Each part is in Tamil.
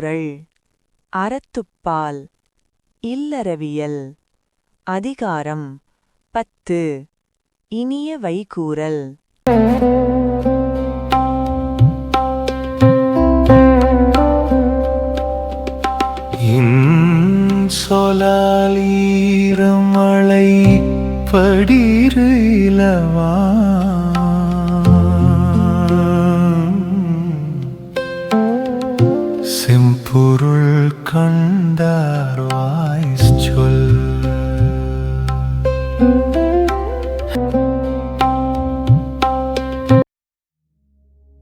குறள் அறத்துப்பால் இல்லறவியல் அதிகாரம் 10 இனிய வைகூறல். சொலாலீரமழை படிரு இலவா செம்பொருள் கண்டார் வாய்ஸ் சொல்.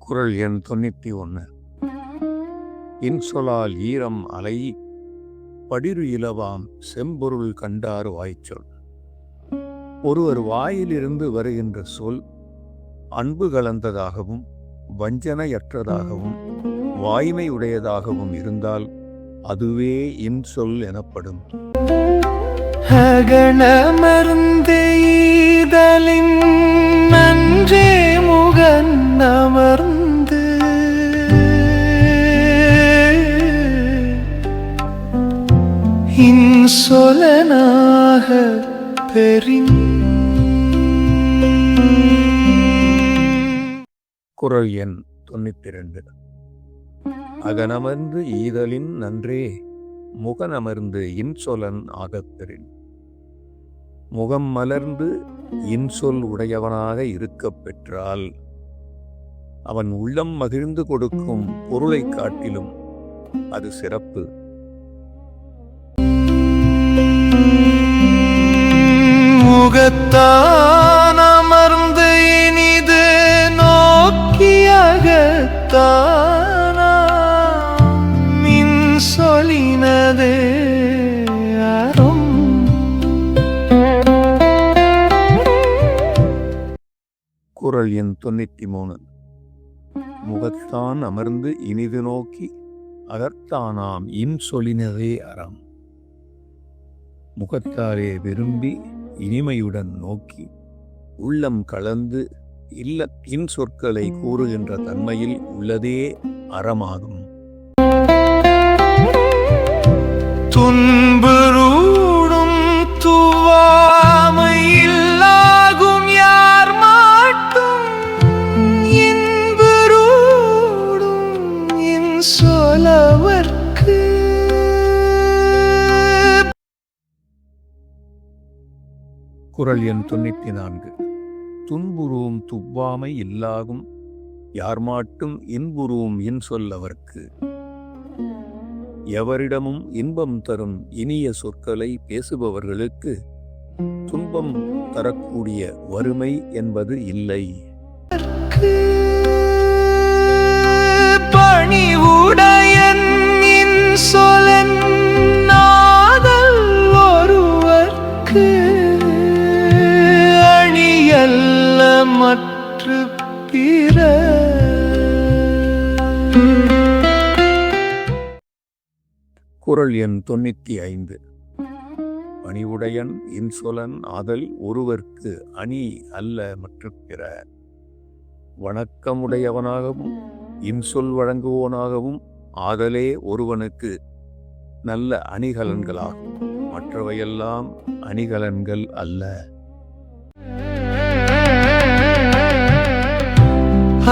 குறள் எண் 91. இன்சொலால் ஈரம் அலை படிரு இலவாம் செம்பொருள் கண்டார் வாய்ச்சொல். ஒருவர் வாயிலிருந்து வருகின்ற சொல் அன்பு கலந்ததாகவும் வஞ்சனையற்றதாகவும் வாய்மை உடையதாகவும் இருந்தால் அதுவே இன்சொல் எனப்படும். அகணமர்ந்தெய்தலின் நன்றே முகநமர்ந்து இன்சொலனாக பெறின். குறள் எண் 92. அகனமர்ந்து ஈதலின் நன்றே முகனமர்ந்து இன்சொலன் ஆகப்பெறின். முகம் மலர்ந்து இன்சொல் உடையவனாக இருக்கப் பெற்றால் அவன் உள்ளம் மகிழ்ந்து கொடுக்கும் பொருளை காட்டிலும் அது சிறப்பு. முகத்தான் அமர்ந்து இனிது நோக்கியகத்தான் மின் சொலினதே அறம். குறள் எண் 93. முகத்தான் அமர்ந்து இனிது நோக்கி அகத்தானாம் இன்சொலினதே அறம். முகத்தாலே விரும்பி இனிமையுடன் நோக்கி உள்ளம் கலந்து இன்சொற்களை கூறுகின்ற தன்மையில் உள்ளதே அறமாகும். துன்புறுடும் துவாமையில்லாகும் யார் மாட்டும் இன்புறுடும் இன்சொலவர்க்கு. குறள் எண் 94. துன்புறும் துவ்வாமை இல்லாகும் யார்மாட்டும் இன்புறும் இன்சொல்லவர்க்கு. எவரிடமும் இன்பம் தரும் இனிய சொற்களை பேசுபவர்களுக்கு துன்பம் தரக்கூடிய வறுமை என்பது இல்லை. பணிவுடையன் இன்சொலன் நாதல் ஒருவர்க்கு அணியல்ல மற்று பிற. குறள் எண் 95. பணிவுடையன் இன்சொலன் ஆதல் ஒருவர்க்கு அணி அல்ல மற்ற பிற. வணக்கமுடையவனாகவும் இன்சொல் வழங்குவோனாகவும் ஆதலே ஒருவனுக்கு நல்ல அணிகலன்களாகும். மற்றவையெல்லாம் அணிகலன்கள் அல்ல.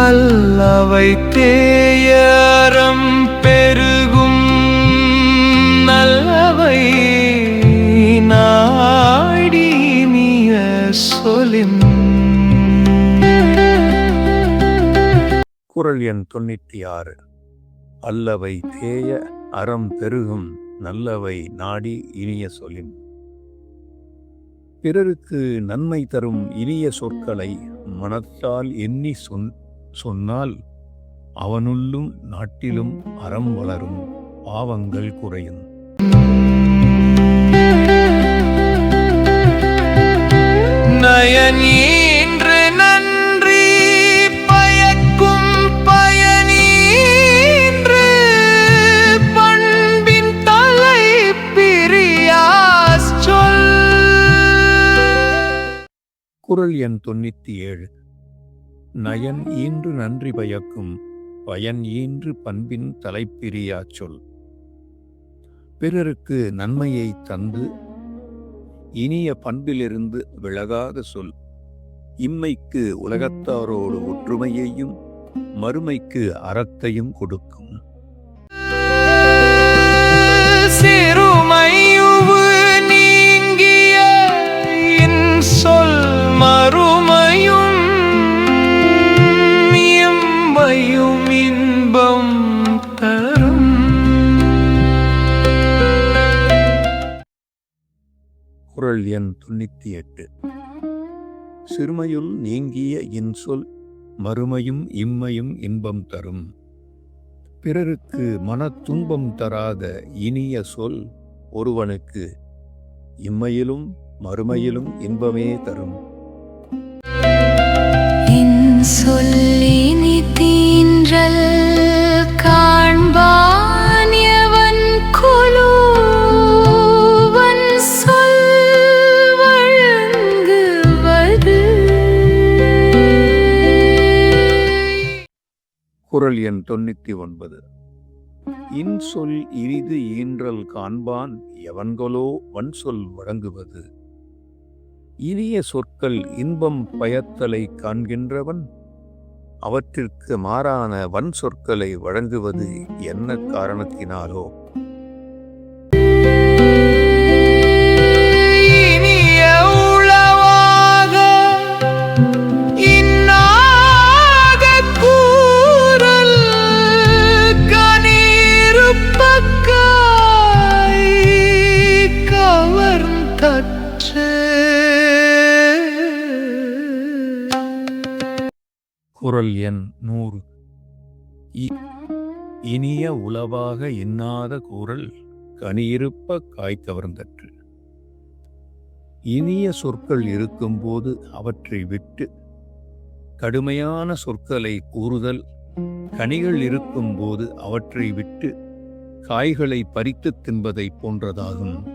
அல்லவை தேயறம் பெருகும் நல்லவை நாடினிய சொலின். குறள் எண் 96. அல்லவை தேய அறம் பெருகும் நல்லவை நாடி இனிய சொலின். பிறருக்கு நன்மை தரும் இனிய சொற்களை மனத்தால் எண்ணி சொன்னால் அவனுள்ளும் நாட்டிலும் அறம் வளரும், பாவங்கள் குறையும். நயனீன்று நன்றி பயக்கும் பயனீன்று பண்பின் தலை பிரியாஸ் சொல். குறள் எண் 97. நயன் ஈன்று நன்றி பயக்கும் பயன் ஈன்று பண்பின் தலைப்பிரியா சொல். பிறருக்கு நன்மையை தந்து இனிய பண்பிலிருந்து விலகாத சொல். இம்மைக்கு உலகத்தாரோடு ஒற்றுமையையும் மறுமைக்கு அறத்தையும் கொடுக்கும். சிறுமையுவு நீங்கிய இன்சொல் மறுமையும் இம்மையும் இன்பம் தரும். குறள் எண் 98. சிறுமையுள் நீங்கிய இன்சொல் மறுமையும் இம்மையும் இன்பம் தரும். பிறருக்கு மன துன்பம் தராத இனிய சொல் ஒருவனுக்கு இம்மையிலும் மறுமையிலும் இன்பமே தரும். இன்சொல்லினி தீன்றல் காண்பான் எவன் கொலோ வன்சொல் வழங்குவது. குறள் எண் 99. இன்சொல் இனிது ஈன்றல் காண்பான் எவன்கொலோ வன்சொல் வழங்குவது. இனிய சொற்கள் இன்பம் பயத்தலை காண்கின்றவன் அவற்றிற்கு மாறான வன் சொற்களை வழங்குவது என்ன காரணத்தினாலோ? இனிய உளவாக இன்னாகக் கூறல் கனியிருப்பக்காய் கவர்ந்தற்று. குறள் எண் 100. இனிய உளவாக இன்னாத கூறல் கனியிருப்ப காய் கவர்ந்தற்று. இனிய சொற்கள் இருக்கும்போது அவற்றை விட்டு கடுமையான சொற்களை கூறுதல் கனிகள் இருக்கும்போது அவற்றை விட்டு காய்களை பறித்து தின்பதை போன்றதாகும்.